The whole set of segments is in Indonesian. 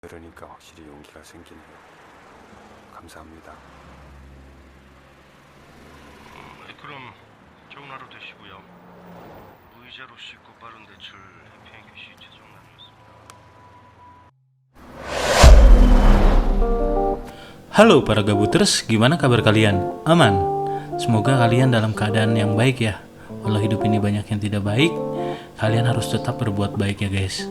들으니까 확실히 용기가 생기네요. 감사합니다. 그럼 좋은 하루 되시고요. 무이자로 쉽고 빠른 대출 해피앤캐시 최정남이었습니다. Halo para gabuters, gimana kabar kalian? Aman? Semoga kalian dalam keadaan yang baik ya. Walau hidup ini banyak yang tidak baik, kalian harus tetap berbuat baik ya guys.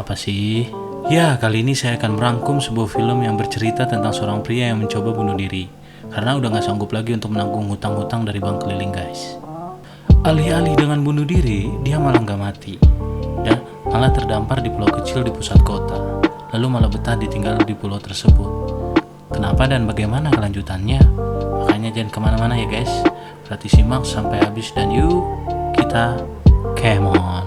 Apa sih? Ya, kali ini saya akan merangkum sebuah film yang bercerita tentang seorang pria yang mencoba bunuh diri karena udah gak sanggup lagi untuk menanggung hutang-hutang dari bank keliling guys. Alih-alih dengan bunuh diri, dia malah gak mati dan malah terdampar di pulau kecil di pusat kota, lalu malah betah ditinggal di pulau tersebut. Kenapa dan bagaimana kelanjutannya? Makanya jangan kemana-mana ya guys, berarti simak sampai habis dan yuk kita come on.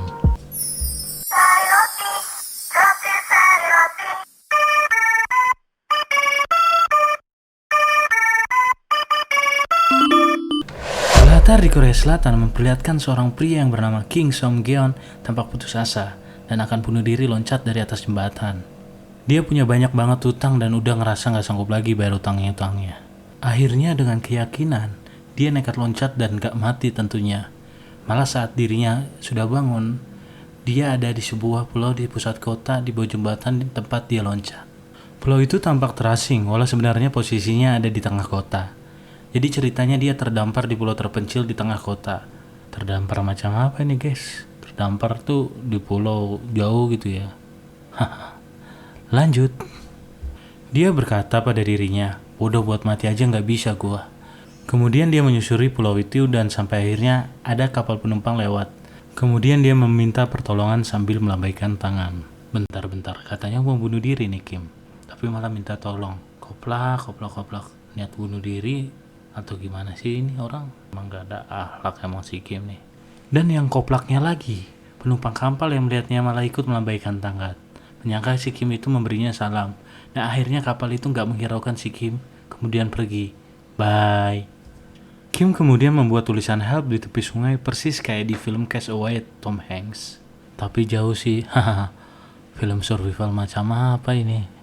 Latar di Korea Selatan memperlihatkan seorang pria yang bernama Kim Song-geon tampak putus asa dan akan bunuh diri loncat dari atas jembatan. Dia punya banyak banget utang dan udah ngerasa gak sanggup lagi bayar utangnya. Akhirnya dengan keyakinan, dia nekat loncat dan gak mati tentunya. Malah saat dirinya sudah bangun, dia ada di sebuah pulau di pusat kota di bawah jembatan di tempat dia loncat. Pulau itu tampak terasing, walau sebenarnya posisinya ada di tengah kota. Jadi ceritanya dia terdampar di pulau terpencil di tengah kota. Terdampar macam apa ini guys? Terdampar tuh di pulau jauh gitu ya. Lanjut. Dia berkata pada dirinya, udah buat mati aja gak bisa gua. Kemudian dia menyusuri pulau itu dan sampai akhirnya ada kapal penumpang lewat. Kemudian dia meminta pertolongan sambil melambaikan tangan. Bentar, katanya mau bunuh diri nih Kim. Tapi malah minta tolong. Koplak. Niat bunuh diri atau gimana sih ini orang? Emang gak ada akhlak emang si Kim nih. Dan yang koplaknya lagi, penumpang kapal yang melihatnya malah ikut melambaikan tangan. Menyangka si Kim itu memberinya salam. Nah akhirnya kapal itu gak menghiraukan si Kim, kemudian pergi. Bye. Kim kemudian membuat tulisan help di tepi sungai persis kayak di film Castaway Tom Hanks. Tapi jauh sih, film survival macam apa ini?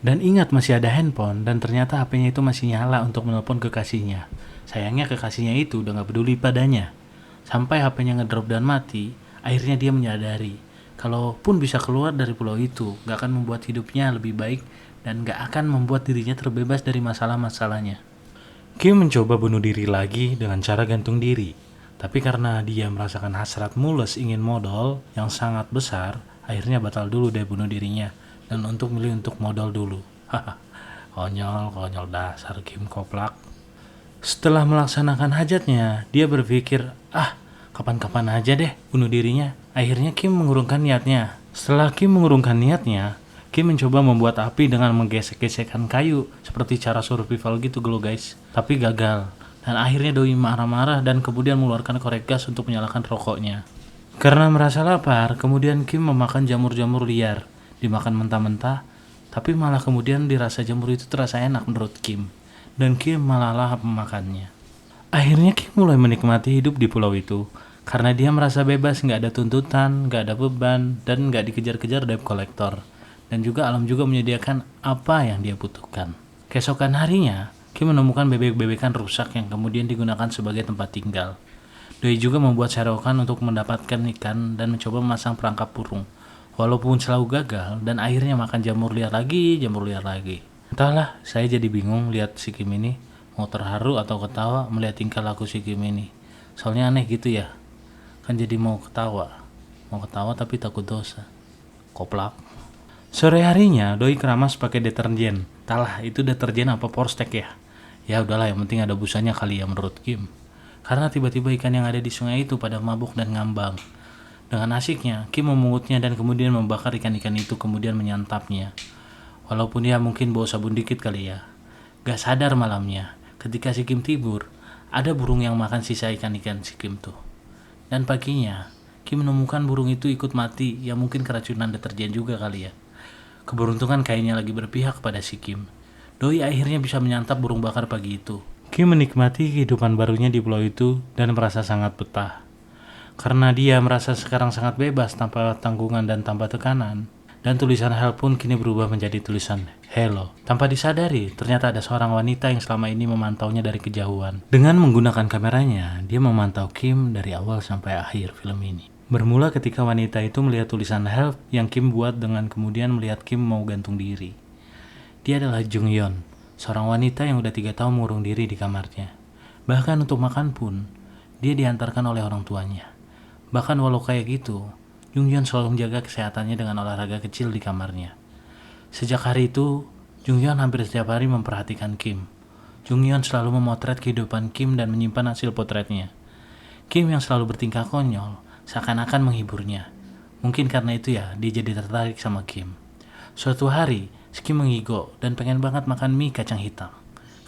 Dan ingat masih ada handphone dan ternyata HP-nya itu masih nyala untuk menelpon kekasihnya. Sayangnya kekasihnya itu udah gak peduli padanya. Sampai HP-nya ngedrop dan mati, akhirnya dia menyadari kalaupun bisa keluar dari pulau itu, gak akan membuat hidupnya lebih baik dan gak akan membuat dirinya terbebas dari masalah-masalahnya. Kim mencoba bunuh diri lagi dengan cara gantung diri. Tapi karena dia merasakan hasrat mules ingin modal yang sangat besar, akhirnya batal dulu deh bunuh dirinya. Dan untuk milih untuk modal dulu. Konyol dasar Kim koplak. Setelah melaksanakan hajatnya, dia berpikir, kapan-kapan aja deh bunuh dirinya. Akhirnya Kim mengurungkan niatnya. Setelah Kim mengurungkan niatnya, Kim mencoba membuat api dengan menggesek-gesekkan kayu seperti cara survival gitu loh guys. Tapi gagal. Dan akhirnya Doi marah-marah dan kemudian mengeluarkan korek gas untuk menyalakan rokoknya. Karena merasa lapar, kemudian Kim memakan jamur-jamur liar. Dimakan mentah-mentah, tapi malah kemudian dirasa jamur itu terasa enak menurut Kim. Dan Kim malah lahap memakannya. Akhirnya Kim mulai menikmati hidup di pulau itu. Karena dia merasa bebas, gak ada tuntutan, gak ada beban, dan gak dikejar-kejar debt collector. Dan juga alam juga menyediakan apa yang dia butuhkan. Keesokan harinya, Kim menemukan bebek-bebekan rusak yang kemudian digunakan sebagai tempat tinggal. Doi juga membuat serokan untuk mendapatkan ikan dan mencoba memasang perangkap burung. Walaupun selalu gagal dan akhirnya makan jamur liar lagi. Entahlah, saya jadi bingung lihat si Kim ini. Mau terharu atau ketawa melihat tingkah laku si Kim ini. Soalnya aneh gitu ya. Kan jadi mau ketawa tapi takut dosa. Koplak. Sore harinya Doi keramas pakai deterjen. Entahlah itu deterjen apa Porstek ya. Ya udahlah yang penting ada busanya kali ya menurut Kim. Karena tiba-tiba ikan yang ada di sungai itu pada mabuk dan ngambang. Dengan asiknya, Kim memungutnya dan kemudian membakar ikan-ikan itu kemudian menyantapnya. Walaupun dia mungkin bawa sabun dikit kali ya. Gak sadar malamnya, ketika si Kim tidur, ada burung yang makan sisa ikan-ikan si Kim tuh. Dan paginya, Kim menemukan burung itu ikut mati, ya mungkin keracunan deterjen juga kali ya. Keberuntungan kayaknya lagi berpihak kepada si Kim. Doi akhirnya bisa menyantap burung bakar pagi itu. Kim menikmati kehidupan barunya di pulau itu dan merasa sangat betah. Karena dia merasa sekarang sangat bebas tanpa tanggungan dan tanpa tekanan. Dan tulisan help pun kini berubah menjadi tulisan hello. Tanpa disadari, ternyata ada seorang wanita yang selama ini memantaunya dari kejauhan. Dengan menggunakan kameranya, dia memantau Kim dari awal sampai akhir film ini. Bermula ketika wanita itu melihat tulisan help yang Kim buat dengan kemudian melihat Kim mau gantung diri. Dia adalah Jung Yeon, seorang wanita yang udah 3 tahun mengurung diri di kamarnya. Bahkan untuk makan pun, dia diantarkan oleh orang tuanya. Bahkan walau kayak gitu, Jung Yeon selalu menjaga kesehatannya dengan olahraga kecil di kamarnya. Sejak hari itu, Jung Yeon hampir setiap hari memperhatikan Kim. Jung Yeon selalu memotret kehidupan Kim dan menyimpan hasil potretnya. Kim yang selalu bertingkah konyol, seakan-akan menghiburnya. Mungkin karena itu ya, dia jadi tertarik sama Kim. Suatu hari, Kim mengigo dan pengen banget makan mie kacang hitam.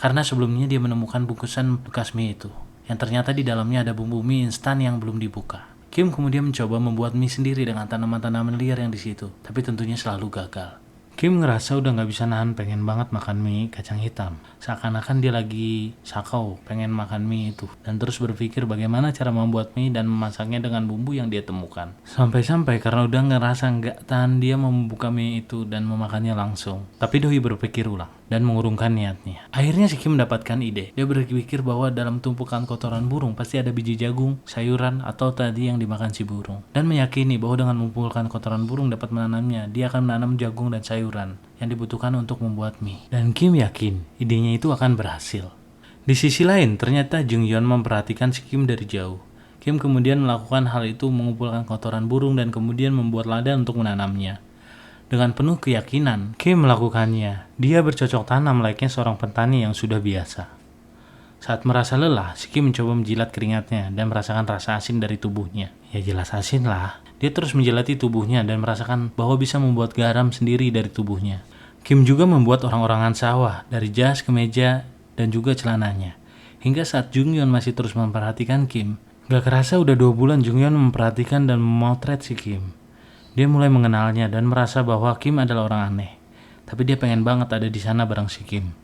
Karena sebelumnya dia menemukan bungkusan bekas mie itu, yang ternyata di dalamnya ada bumbu mie instan yang belum dibuka. Kim kemudian mencoba membuat mie sendiri dengan tanaman-tanaman liar yang di situ, tapi tentunya selalu gagal. Kim ngerasa udah gak bisa nahan pengen banget makan mie kacang hitam. Seakan-akan dia lagi sakau pengen makan mie itu. Dan terus berpikir bagaimana cara membuat mie dan memasaknya dengan bumbu yang dia temukan. Sampai-sampai karena udah ngerasa gak tahan dia membuka mie itu dan memakannya langsung. Tapi Doi berpikir ulang dan mengurungkan niatnya. Akhirnya si Kim mendapatkan ide. Dia berpikir bahwa dalam tumpukan kotoran burung pasti ada biji jagung, sayuran, atau tadi yang dimakan si burung. Dan meyakini bahwa dengan mengumpulkan kotoran burung dapat menanamnya, dia akan menanam jagung dan sayuran yang dibutuhkan untuk membuat mie. Dan Kim yakin idenya itu akan berhasil. Di sisi lain, ternyata Jung Yeon memperhatikan si Kim dari jauh. Kim kemudian melakukan hal itu, mengumpulkan kotoran burung dan kemudian membuat ladang untuk menanamnya. Dengan penuh keyakinan, Kim melakukannya. Dia bercocok tanam layaknya seorang petani yang sudah biasa. Saat merasa lelah, si Kim mencoba menjilat keringatnya dan merasakan rasa asin dari tubuhnya. Ya jelas asin lah. Dia terus menjilati tubuhnya dan merasakan bahwa bisa membuat garam sendiri dari tubuhnya. Kim juga membuat orang-orangan sawah dari jas, kemeja, dan juga celananya. Hingga saat Jung Yeon masih terus memperhatikan Kim, gak kerasa udah 2 bulan Jung Yeon memperhatikan dan memotret si Kim. Dia mulai mengenalnya dan merasa bahwa Kim adalah orang aneh. Tapi dia pengen banget ada di sana bareng si Kim.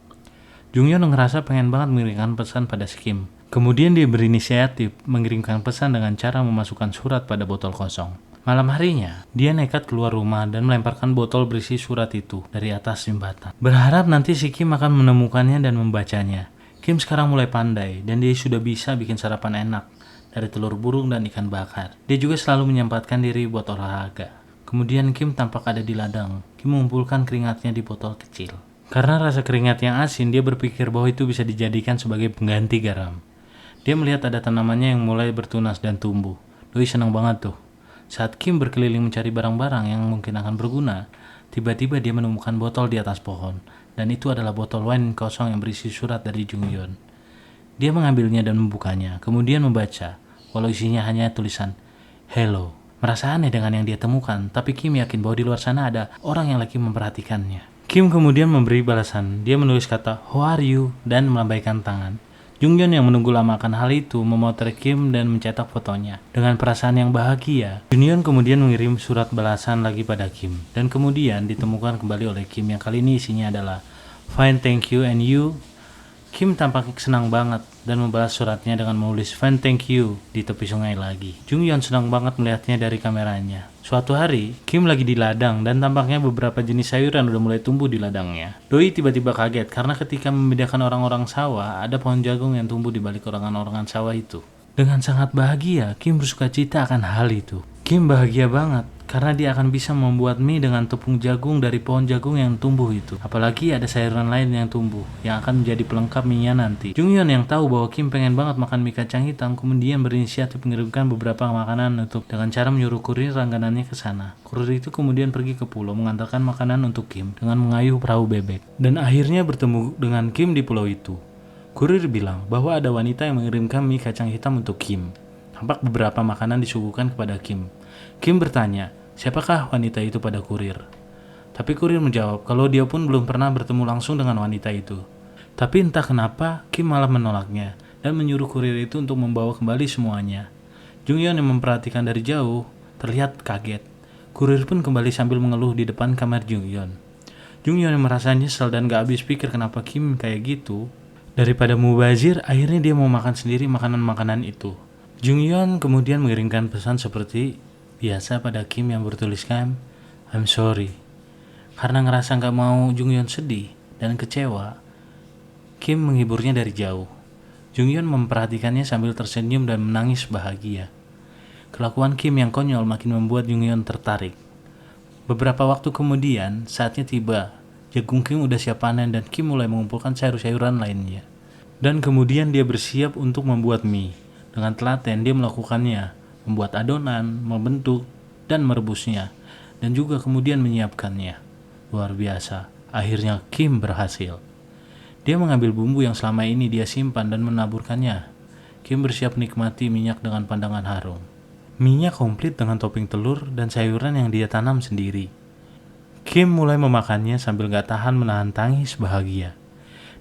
Jung Yeon ngerasa pengen banget mengirimkan pesan pada si Kim. Kemudian dia berinisiatif mengirimkan pesan dengan cara memasukkan surat pada botol kosong. Malam harinya, dia nekat keluar rumah dan melemparkan botol berisi surat itu dari atas jembatan. Berharap nanti si Kim akan menemukannya dan membacanya. Kim sekarang mulai pandai dan dia sudah bisa bikin sarapan enak dari telur burung dan ikan bakar. Dia juga selalu menyempatkan diri buat olahraga. Kemudian Kim tampak ada di ladang. Kim mengumpulkan keringatnya di botol kecil. Karena rasa keringat yang asin, dia berpikir bahwa itu bisa dijadikan sebagai pengganti garam. Dia melihat ada tanamannya yang mulai bertunas dan tumbuh. Doi senang banget tuh. Saat Kim berkeliling mencari barang-barang yang mungkin akan berguna, tiba-tiba dia menemukan botol di atas pohon. Dan itu adalah botol wine kosong yang berisi surat dari Jung Yeon. Dia mengambilnya dan membukanya, kemudian membaca, walau isinya hanya tulisan hello. Merasa aneh dengan yang dia temukan, tapi Kim yakin bahwa di luar sana ada orang yang lagi memperhatikannya. Kim kemudian memberi balasan. Dia menulis kata "How are you?" dan melambaikan tangan. Jung Yeon yang menunggu lama akan hal itu memotret Kim dan mencetak fotonya. Dengan perasaan yang bahagia, Jung Yeon kemudian mengirim surat balasan lagi pada Kim. Dan kemudian ditemukan kembali oleh Kim yang kali ini isinya adalah "Fine, thank you, and you?" Kim tampak senang banget dan membalas suratnya dengan menulis "Fine, thank you" di tepi sungai lagi. Jung Yeon senang banget melihatnya dari kameranya. Suatu hari, Kim lagi di ladang dan tampaknya beberapa jenis sayuran udah mulai tumbuh di ladangnya. Doi tiba-tiba kaget karena ketika membedakan orang-orang sawah, ada pohon jagung yang tumbuh di balik orangan-orangan sawah itu. Dengan sangat bahagia, Kim bersukacita akan hal itu. Kim bahagia banget karena dia akan bisa membuat mie dengan tepung jagung dari pohon jagung yang tumbuh itu. Apalagi ada sayuran lain yang tumbuh, yang akan menjadi pelengkap mie-nya nanti. Jung Yeon yang tahu bahwa Kim pengen banget makan mie kacang hitam, kemudian berinisiatif mengirimkan beberapa makanan untuk dengan cara menyuruh kurir langganannya ke sana. Kurir itu kemudian pergi ke pulau mengantarkan makanan untuk Kim dengan mengayuh perahu bebek. Dan akhirnya bertemu dengan Kim di pulau itu. Kurir bilang bahwa ada wanita yang mengirimkan mie kacang hitam untuk Kim. Tampak beberapa makanan disuguhkan kepada Kim. Kim bertanya, siapakah wanita itu pada kurir? Tapi kurir menjawab kalau dia pun belum pernah bertemu langsung dengan wanita itu. Tapi entah kenapa Kim malah menolaknya dan menyuruh kurir itu untuk membawa kembali semuanya. Jung Yeon yang memperhatikan dari jauh terlihat kaget. Kurir pun kembali sambil mengeluh di depan kamar Jung Yeon. Jung Yeon yang merasa nyesel dan gak habis pikir kenapa Kim kayak gitu. Daripada mubazir, akhirnya dia mau makan sendiri makanan-makanan itu. Jung Yeon kemudian mengirimkan pesan seperti biasa pada Kim yang bertuliskan I'm sorry. Karena ngerasa gak mau Junghyun sedih dan kecewa, Kim menghiburnya dari jauh. Junghyun memperhatikannya sambil tersenyum dan menangis bahagia. Kelakuan Kim yang konyol makin membuat Junghyun tertarik. Beberapa waktu kemudian, saatnya tiba. Jagung Kim udah siap panen dan Kim mulai mengumpulkan sayur-sayuran lainnya. Dan kemudian dia bersiap untuk membuat mie. Dengan telaten dia melakukannya, membuat adonan, membentuk, dan merebusnya. Dan juga kemudian menyiapkannya. Luar biasa, akhirnya Kim berhasil. Dia mengambil bumbu yang selama ini dia simpan dan menaburkannya. Kim bersiap menikmati minyak dengan pandangan harum. Minyak komplit dengan topping telur dan sayuran yang dia tanam sendiri. Kim mulai memakannya sambil gak tahan menahan tangis bahagia.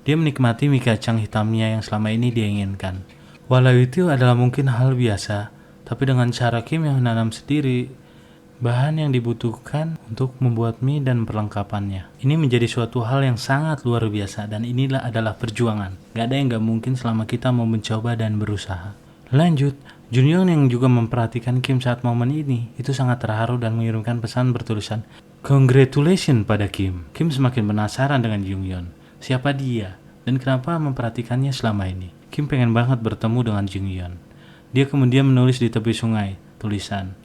Dia menikmati mie kacang hitamnya yang selama ini dia inginkan. Walau itu adalah mungkin hal biasa, tapi dengan cara Kim yang menanam sendiri, bahan yang dibutuhkan untuk membuat mie dan perlengkapannya. Ini menjadi suatu hal yang sangat luar biasa dan inilah adalah perjuangan. Gak ada yang gak mungkin selama kita mau mencoba dan berusaha. Lanjut, Junghyun yang juga memperhatikan Kim saat momen ini, itu sangat terharu dan mengirimkan pesan bertulisan Congratulations pada Kim. Kim semakin penasaran dengan Junghyun. Siapa dia? Dan kenapa memperhatikannya selama ini? Kim pengen banget bertemu dengan Junghyun. Dia kemudian menulis di tepi sungai, tulisan,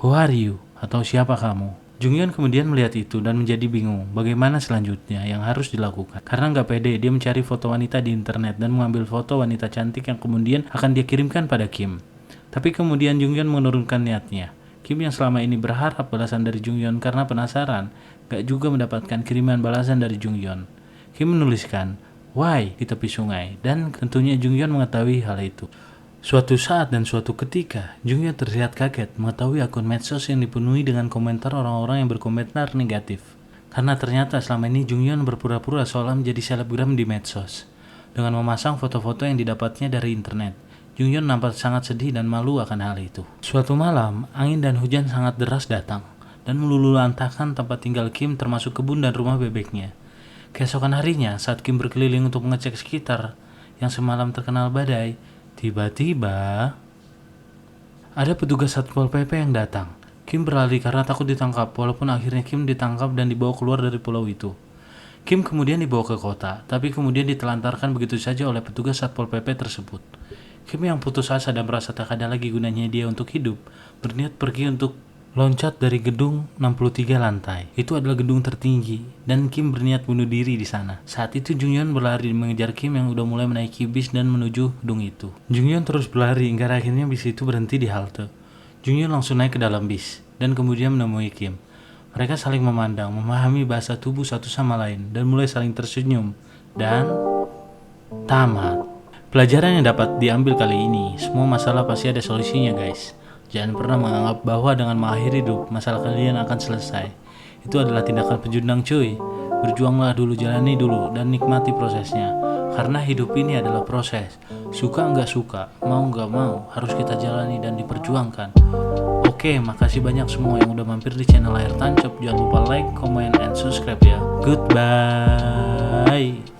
Who are you? Atau siapa kamu? Junghyun kemudian melihat itu dan menjadi bingung bagaimana selanjutnya yang harus dilakukan. Karena nggak pede, dia mencari foto wanita di internet dan mengambil foto wanita cantik yang kemudian akan dia kirimkan pada Kim. Tapi kemudian Junghyun menurunkan niatnya. Kim yang selama ini berharap balasan dari Junghyun karena penasaran, gak juga mendapatkan kiriman balasan dari Junghyun. Kim menuliskan, why di tepi sungai, dan tentunya Junghyun mengetahui hal itu. Suatu saat dan suatu ketika, Junghyun terlihat kaget mengetahui akun medsos yang dipenuhi dengan komentar orang-orang yang berkomentar negatif. Karena ternyata selama ini Junghyun berpura-pura seolah menjadi selebgram di medsos. Dengan memasang foto-foto yang didapatnya dari internet. Junghyun nampak sangat sedih dan malu akan hal itu. Suatu malam, angin dan hujan sangat deras datang dan meluluhlantahkan tempat tinggal Kim termasuk kebun dan rumah bebeknya. Keesokan harinya, saat Kim berkeliling untuk mengecek sekitar yang semalam terkenal badai, tiba-tiba ada petugas Satpol PP yang datang. Kim berlari karena takut ditangkap, walaupun akhirnya Kim ditangkap dan dibawa keluar dari pulau itu. Kim kemudian dibawa ke kota, tapi kemudian ditelantarkan begitu saja oleh petugas Satpol PP tersebut. Kim yang putus asa dan merasa tak ada lagi gunanya dia untuk hidup, berniat pergi untuk loncat dari gedung 63 lantai. Itu adalah gedung tertinggi, dan Kim berniat bunuh diri di sana. Saat itu Junghyun berlari mengejar Kim yang udah mulai menaiki bis dan menuju gedung itu. Junghyun terus berlari hingga akhirnya bis itu berhenti di halte. Junghyun langsung naik ke dalam bis, dan kemudian menemui Kim. Mereka saling memandang, memahami bahasa tubuh satu sama lain, dan mulai saling tersenyum. Dan tamat. Pelajaran yang dapat diambil kali ini, semua masalah pasti ada solusinya guys. Jangan pernah menganggap bahwa dengan mengakhiri hidup, masalah kalian akan selesai. Itu adalah tindakan pecundang cuy. Berjuanglah dulu, jalani dulu, dan nikmati prosesnya. Karena hidup ini adalah proses. Suka nggak suka, mau nggak mau, harus kita jalani dan diperjuangkan. Oke, makasih banyak semua yang udah mampir di channel Layar Tancap. Jangan lupa like, comment, and subscribe ya. Goodbye.